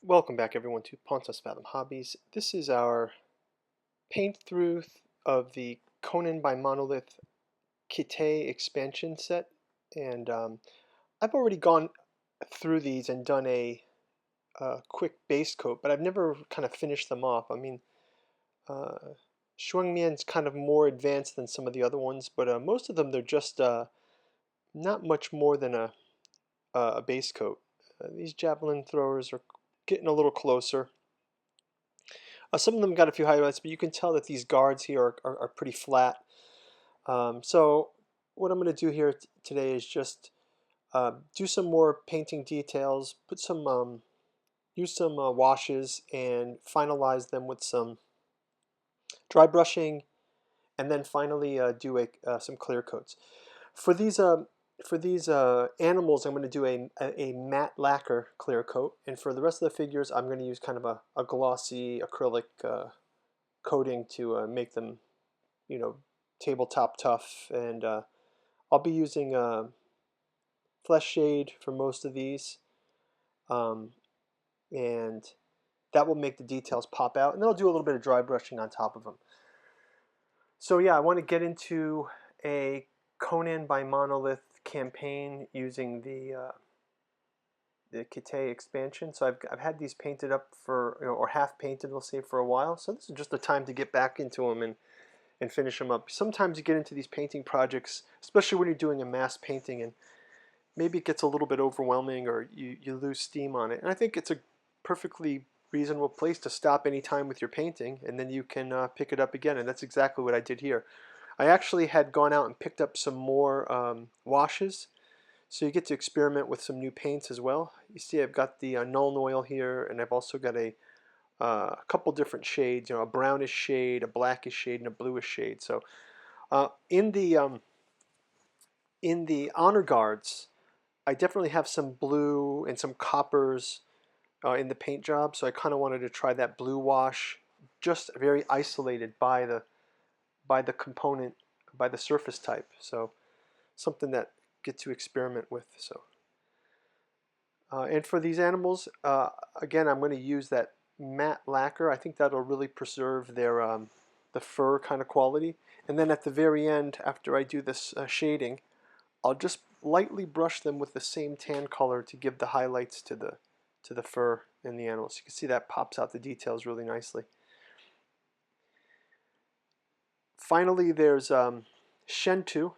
Welcome back everyone to Pontus Fathom Hobbies. This is our paint through of the Conan by Monolith Khitai expansion set, and I've already gone through these and done a quick base coat, but I've never kind of finished them off. I mean, uh, Shuangmian's kind of more advanced than some of the other ones, but most of them they're just not much more than a base coat. These javelin throwers are getting a little closer. Some of them got a few highlights, but you can tell that these guards here are pretty flat. So what I'm going to do here today is just do some more painting details, put some use some washes, and finalize them with some dry brushing, and then finally do some clear coats. For these animals, I'm going to do a matte lacquer clear coat, and for the rest of the figures, I'm going to use kind of a glossy acrylic coating to make them, tabletop tough. And I'll be using flesh shade for most of these, um, and that will make the details pop out. And then I'll do a little bit of dry brushing on top of them. So yeah, I want to get into a Conan by Monolith campaign using the Khitai expansion. So I've had these painted up for, or half painted, we'll say, for a while. So this is just the time to get back into them and finish them up. Sometimes you get into these painting projects, especially when you're doing a mass painting, and maybe it gets a little bit overwhelming or you lose steam on it. And I think it's a perfectly reasonable place to stop any time with your painting, and then you can pick it up again. And that's exactly what I did here. I actually had gone out and picked up some more washes, so you get to experiment with some new paints as well. You see I've got the Nuln Oil here, and I've also got a couple different shades, a brownish shade, a blackish shade, and a bluish shade. So in the honor guards, I definitely have some blue and some coppers in the paint job. So I kind of wanted to try that blue wash, just very isolated by the component, by the surface type. So something that get to experiment with. So and for these animals, again, I'm going to use that matte lacquer. I think that'll really preserve their the fur kind of quality. And then at the very end, after I do this shading, I'll just lightly brush them with the same tan color to give the highlights to the fur and the animals. You can see that pops out the details really nicely. Finally, there's Shentu,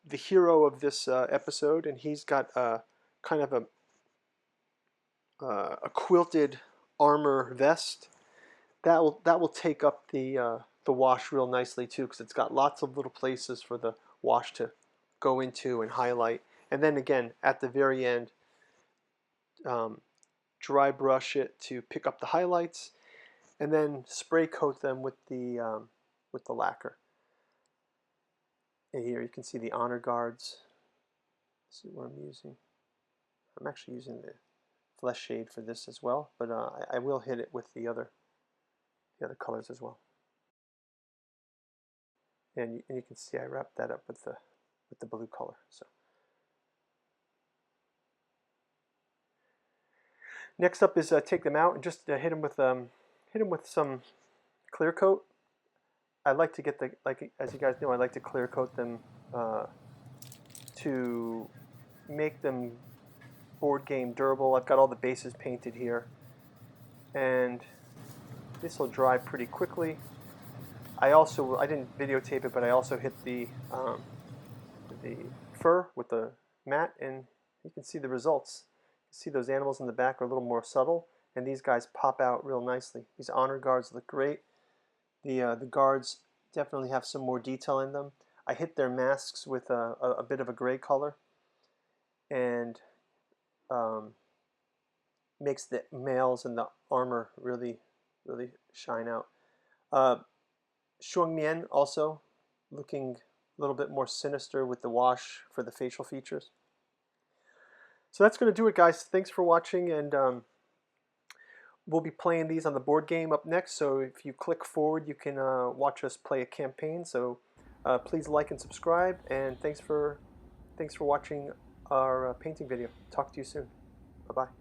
the hero of this episode, and he's got kind of a quilted armor vest. That will take up the wash real nicely too, because it's got lots of little places for the wash to go into and highlight. And then again, at the very end, dry brush it to pick up the highlights, and then spray coat them with the lacquer. And here you can see the honor guards. This is what I'm using. I'm actually using the flesh shade for this as well, but I will hit it with the other colors as well. And you can see I wrapped that up with the blue color. So next up is take them out and just hit them with some clear coat. I like to get as you guys know, I like to clear coat them to make them board game durable. I've got all the bases painted here, and this will dry pretty quickly. I didn't videotape it, but I also hit the fur with the mat, and you can see the results. You see those animals in the back are a little more subtle, and these guys pop out real nicely. These honor guards look great. The guards definitely have some more detail in them. I hit their masks with a bit of a gray color, and makes the males and the armor really shine out. Shuangmian also looking a little bit more sinister with the wash for the facial features. So that's going to do it, guys. Thanks for watching, and we'll be playing these on the board game up next. So if you click forward, you can watch us play a campaign. So please like and subscribe, and thanks for watching our painting video. Talk to you soon. Bye-bye.